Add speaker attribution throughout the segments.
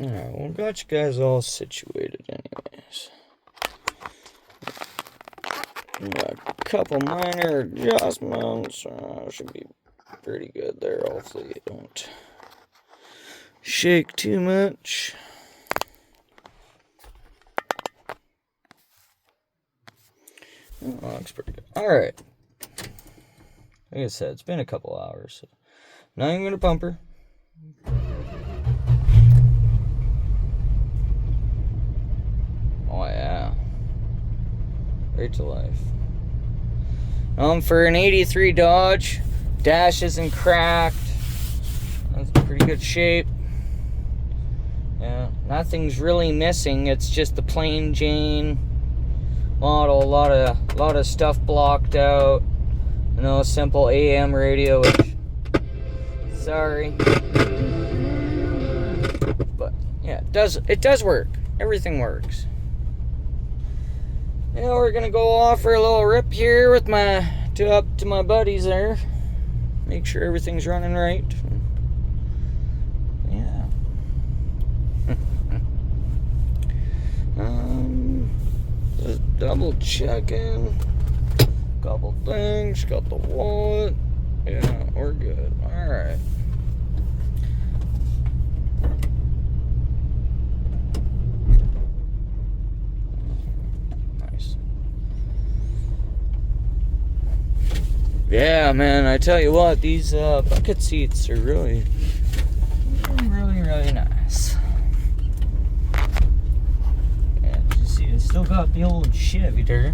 Speaker 1: Alright, well, got you guys all situated anyways. Got a couple minor adjustments. Should be pretty good there. Hopefully it don't shake too much. That looks pretty good. Alright. Like I said, it's been a couple hours. So now I'm going to pump her. Oh, yeah. Right to life. For an 83 Dodge, dash isn't cracked. That's in pretty good shape. Yeah, nothing's really missing. It's just the plain Jane model. A lot of stuff blocked out. You know, simple AM radio, which, sorry, but yeah, it does work. Everything works. Yeah, we're gonna go off for a little rip here with up to my buddies there. Make sure everything's running right. Yeah. Just double checking. Couple things. Got the wallet. Yeah, we're good. All right. Yeah, man, I tell you what, these bucket seats are really nice. Yeah, you see, it's still got the old Chevy there.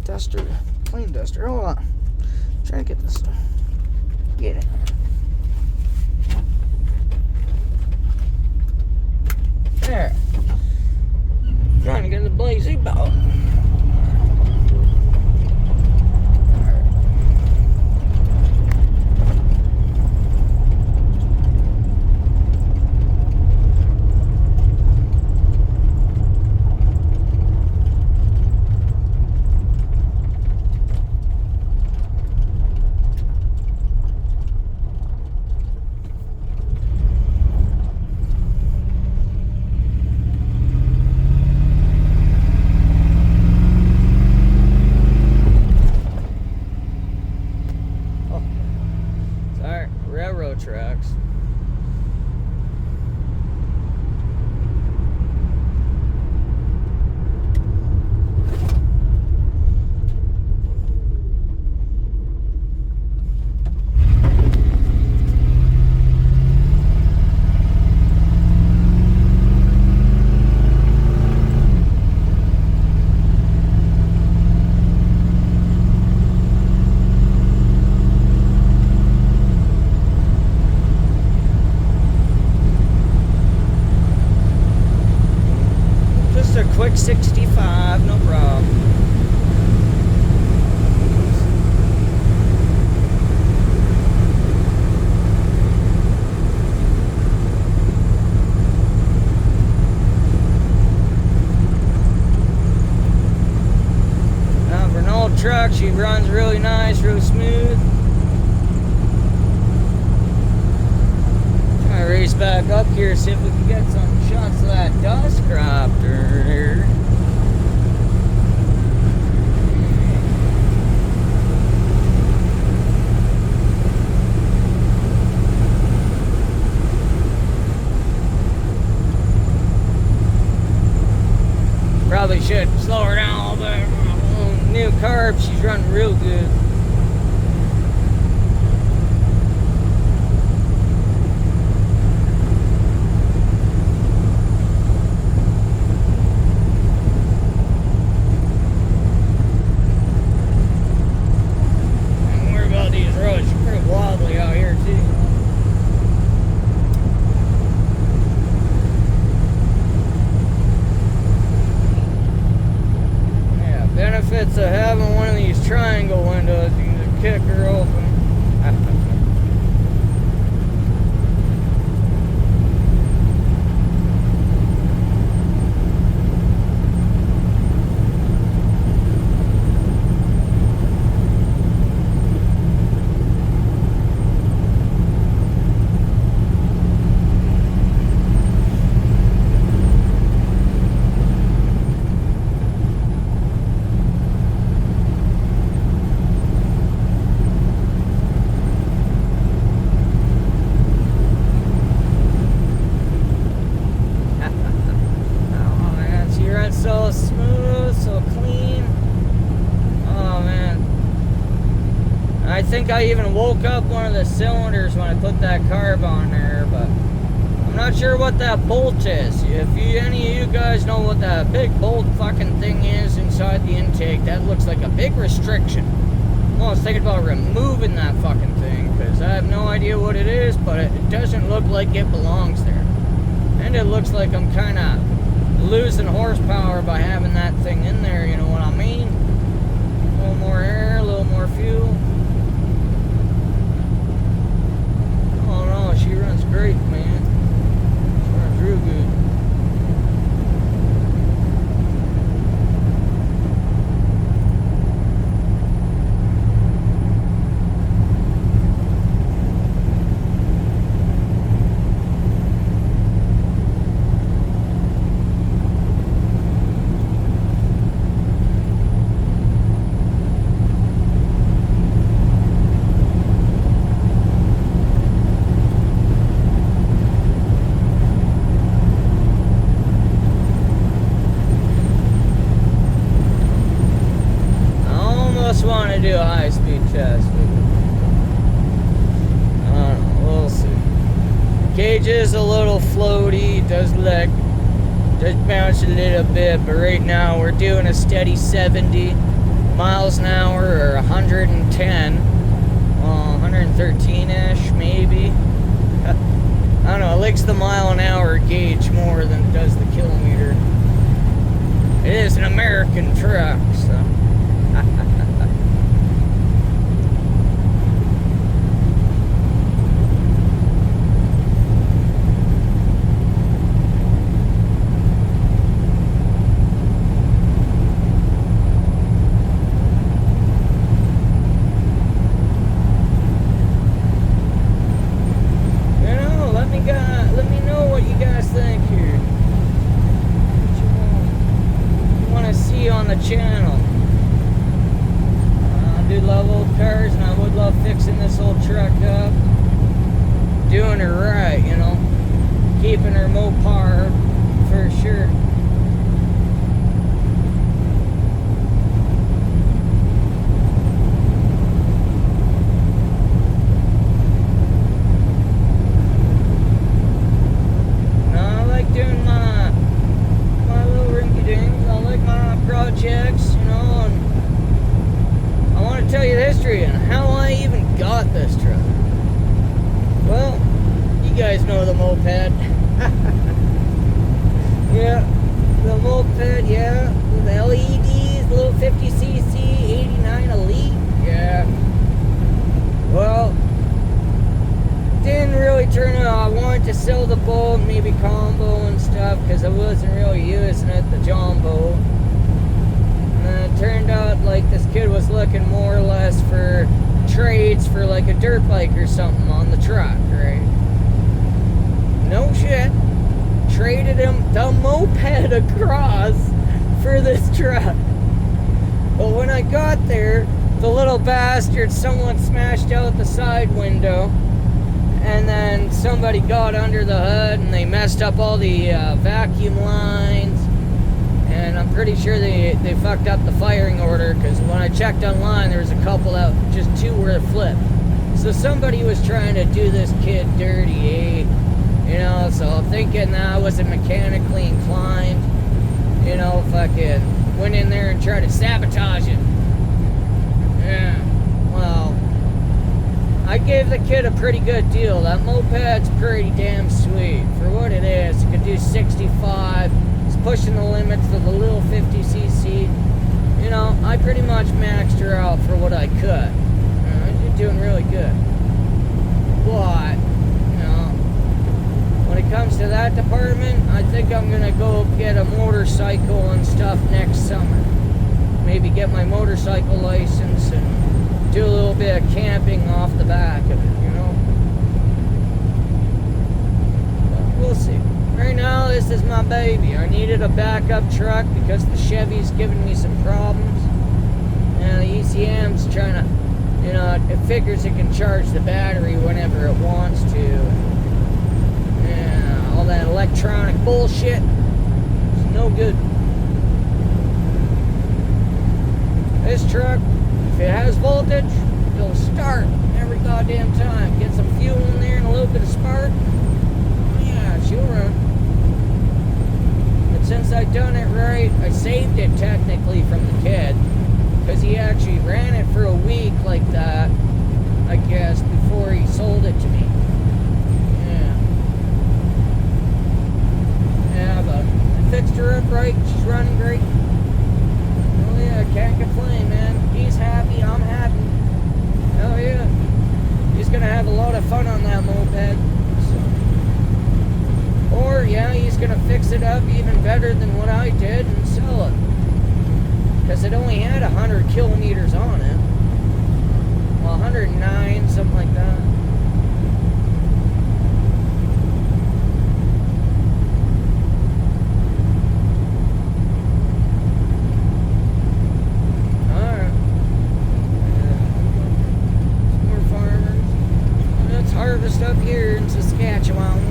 Speaker 1: Duster, plain duster. Hold on. Trying to get this. Get it. There. Trying to get the blazy belt. Tracks. Quick 65, no problem. Now for an old truck, she runs really nice, really smooth. Try to race back up here, see if we can get some shots of that dust crofter here. Probably should slow her down a little bit. New carb, she's running real good. so smooth, so clean. Oh man. I think I even woke up one of the cylinders when I put that carb on there, but I'm not sure what that bolt is. If any of you guys know what that big bolt fucking thing is inside the intake, that looks like a big restriction. I was thinking about removing that fucking thing, because I have no idea what it is, but it doesn't look like it belongs there. And it looks like I'm kind of losing horsepower by having that thing in there, you know what I mean? A little more air, a little more fuel. Oh no, she runs great, man. She runs real good. Want to do a high-speed test. I don't know, we'll see. Gauge is a little floaty, does bounce a little bit, but right now we're doing a steady 70 miles an hour, or 110, 113-ish maybe. I don't know, it likes the mile an hour gauge more than it does the kilometer. It is an American truck, so let me know what you guys think here. What you want to see on the channel. I do love old cars, and I would love fixing this old truck up. Doing her right, you know. Keeping her Mopar for sure. Doing my little rinky-dinks. I like my projects, you know, and I want to tell you the history and how I even got this truck. Well, you guys know the moped. Yeah, the moped, yeah, with the LEDs, little 50cc, 89 Elite, yeah. Well, didn't really turn out. I wanted to sell the boat, maybe combo and stuff, because I wasn't really using it, the jumbo. And then it turned out like this kid was looking more or less for trades for like a dirt bike or something on the truck, right? No shit. Traded him the moped across for this truck. But when I got there, the little bastard, someone smashed out the side window. And then somebody got under the hood and they messed up all the vacuum lines. And I'm pretty sure they fucked up the firing order, because when I checked online, there was a couple out, just two were flipped. So somebody was trying to do this kid dirty, eh? You know, so I'm thinking that I wasn't mechanically inclined. You know, fucking went in there and tried to sabotage it. Yeah, well, I gave the kid a pretty good deal. That moped's pretty damn sweet. For what it is, it could do 65. It's pushing the limits of the little 50cc. You know, I pretty much maxed her out for what I could. You're doing really good. But, you know, when it comes to that department, I think I'm going to go get a motorcycle and stuff next summer. Maybe get my motorcycle license and do a little bit of camping off the back of it, you know? But we'll see. Right now, this is my baby. I needed a backup truck because the Chevy's giving me some problems. And the ECM's trying to, you know, it figures it can charge the battery whenever it wants to. Yeah, all that electronic bullshit is no good. This truck, if it has voltage, it'll start every goddamn time. Get some fuel in there and a little bit of spark. Yeah, she'll run. But since I've done it right, I saved it technically from the kid. Because he actually ran it for a week like that, I guess, before he sold it to me. Yeah, but I fixed her up right. She's running great. Oh yeah, can't complain, man. He's happy, I'm happy. Oh yeah. He's gonna have a lot of fun on that moped. So. Or yeah, he's gonna fix it up even better than what I did and sell it. Because it only had 100 kilometers on it. Well, 109, something like that. Alright. Some more farmers. Let's harvest up here in Saskatchewan.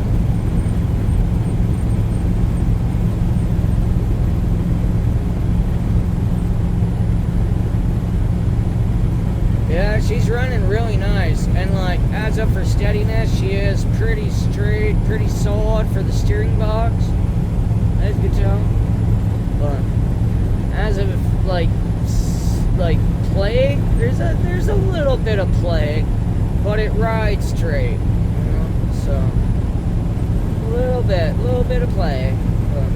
Speaker 1: Yeah, she's running really nice, and like as of for steadiness, she is pretty straight, pretty solid for the steering box. That's good job. But as of like play, there's a little bit of play, but it rides straight, you know. So a little bit of play. But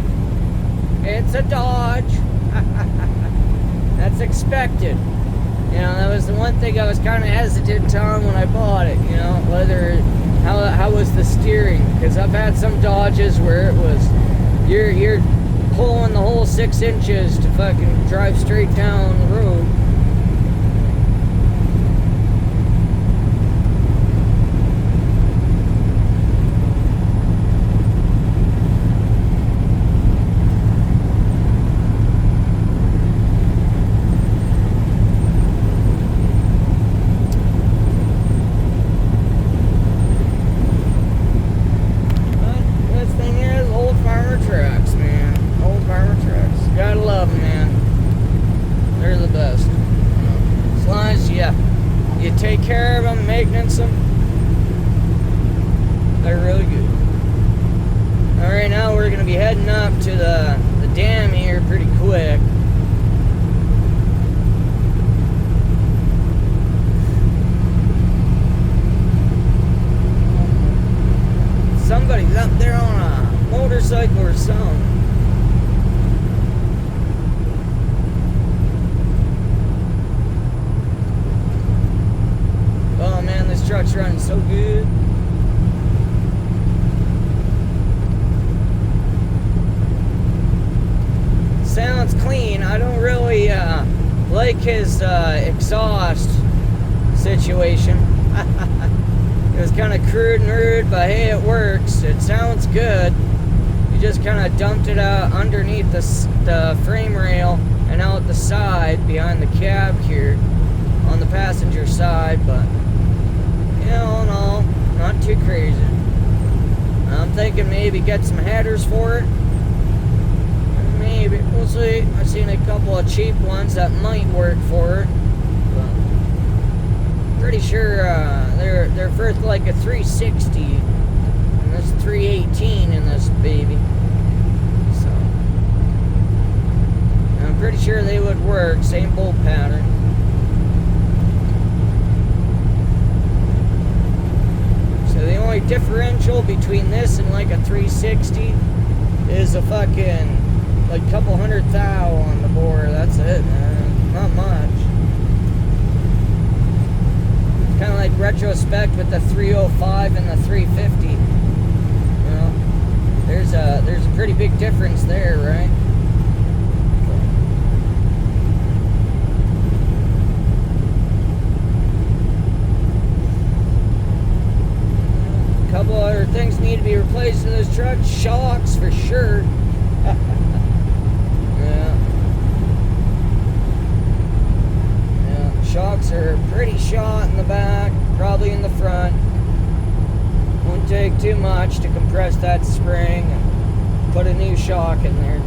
Speaker 1: it's a Dodge. That's expected. You know, that was the one thing I was kind of hesitant on when I bought it, you know, how was the steering, because I've had some Dodges where it was, you're pulling the whole 6 inches to fucking drive straight down the road. Take care of them, maintenance them. They're really good. Alright, now we're going to be heading up to the dam here pretty quick. Somebody's up there on a motorcycle or something. Oh man, this truck's running so good. Sounds clean. I don't really like his exhaust situation. It was kind of crude and rude, but hey, it works. It sounds good. You just kind of dumped it out underneath the frame rail and out the side behind the cab here on the passenger side, but all in all, not too crazy. I'm thinking maybe get some headers for it. Maybe, we'll see. I've seen a couple of cheap ones that might work for it. But pretty sure they're for like a 360, and this 318 in this baby. So I'm pretty sure they would work. Same bolt pattern. The only differential between this and like a 360 is a fucking like couple hundred thou on the bore. That's it, man. Not much. It's kind of like retrospect with the 305 and the 350. You know, there's a pretty big difference there, right? Couple other things need to be replaced in this truck. Shocks for sure. Yeah, shocks are pretty shot in the back, probably in the front. Won't take too much to compress that spring and put a new shock in there.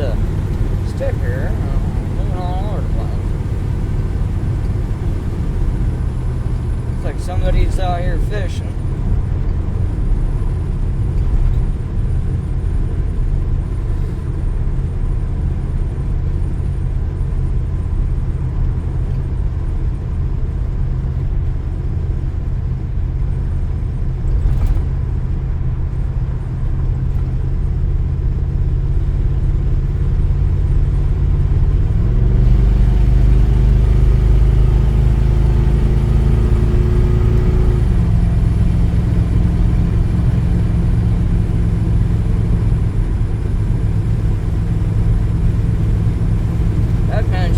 Speaker 1: the sticker. Moving all over the place. Looks like somebody's out here fishing.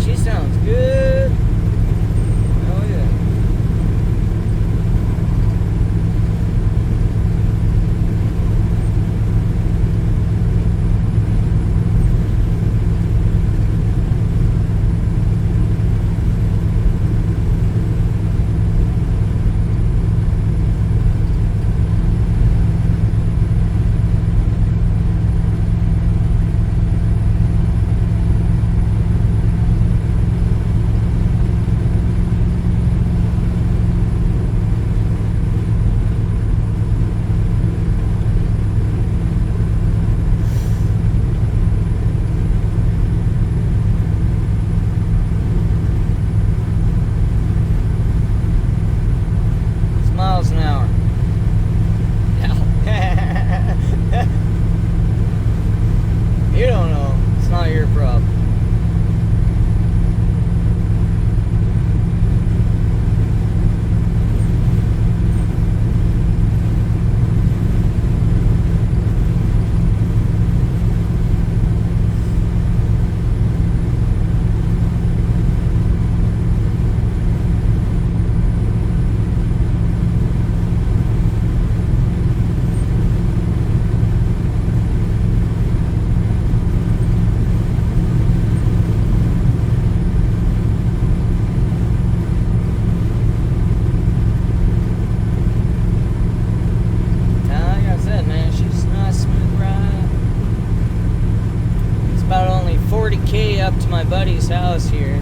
Speaker 1: She sounds good. Oh yeah. Miles an hour. You don't know. It's not your problem. About only 40K up to my buddy's house here,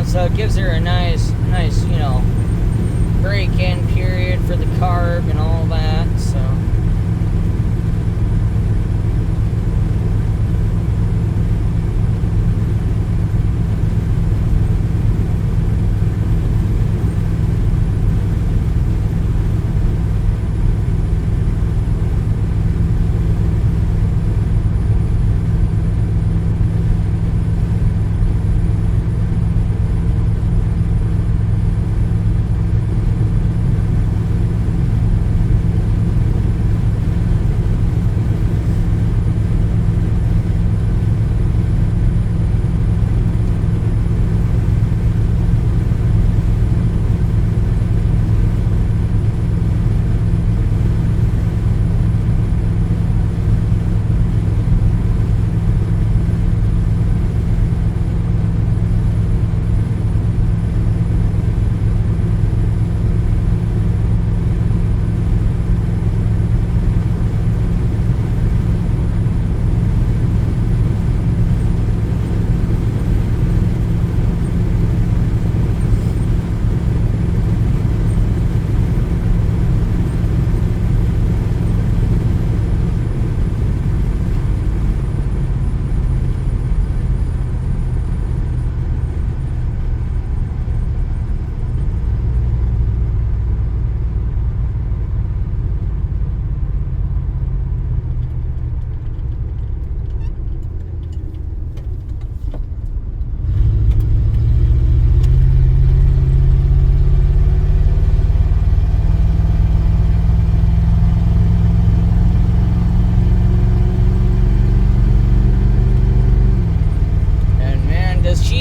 Speaker 1: so it gives her a nice, you know, break-in period for the carb and all that. So.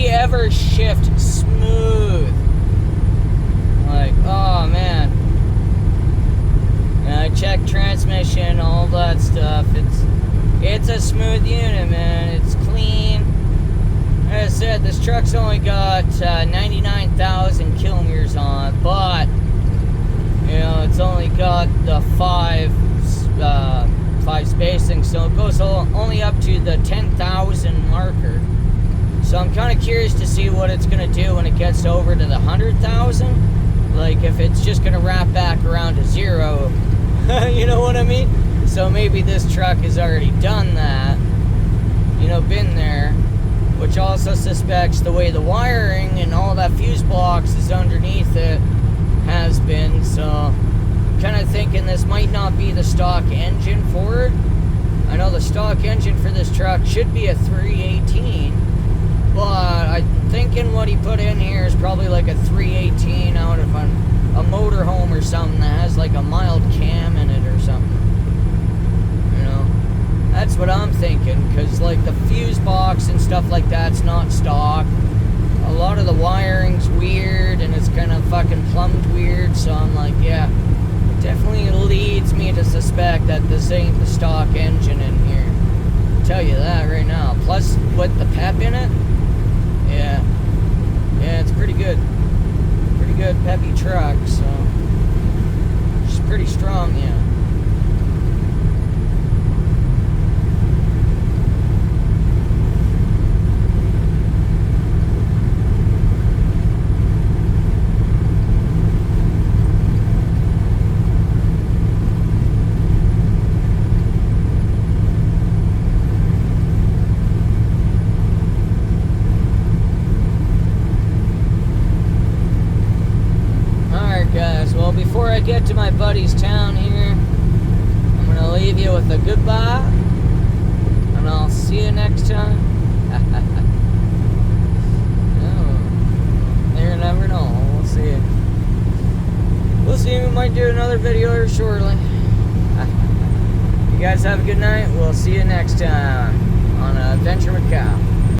Speaker 1: Ever shift smooth, like, oh man. And I checked transmission, all that stuff. It's a smooth unit, man. It's clean. Like I said, this truck's only got 99,000 kilometers on it, but you know, it's only got the 5 1.5 spacing, so it goes only up to the 10,000 marker. So I'm kind of curious to see what it's going to do when it gets over to the 100,000. Like if it's just going to wrap back around to 0. You know what I mean? So maybe this truck has already done that. You know, been there. Which also suspects the way the wiring and all that fuse box is underneath it has been. So I'm kind of thinking this might not be the stock engine for it. I know the stock engine for this truck should be a 318. But I'm thinking what he put in here is probably like a 318 out of a motorhome or something that has like a mild cam in it or something. You know, that's what I'm thinking, because like the fuse box and stuff like that's not stock. A lot of the wiring's weird and it's kind of fucking plumbed weird, so I'm like, yeah, it definitely leads me to suspect that this ain't the stock engine in here. I'll tell you that right now. Plus, with the pep in it, yeah, it's pretty good. Pretty good peppy truck, so it's pretty strong, yeah. Guys, well, before I get to my buddy's town here, I'm gonna leave you with a goodbye, and I'll see you next time. Oh, you never know. We'll see. We'll see. We might do another video here shortly. You guys have a good night. We'll see you next time on Adventure Macau.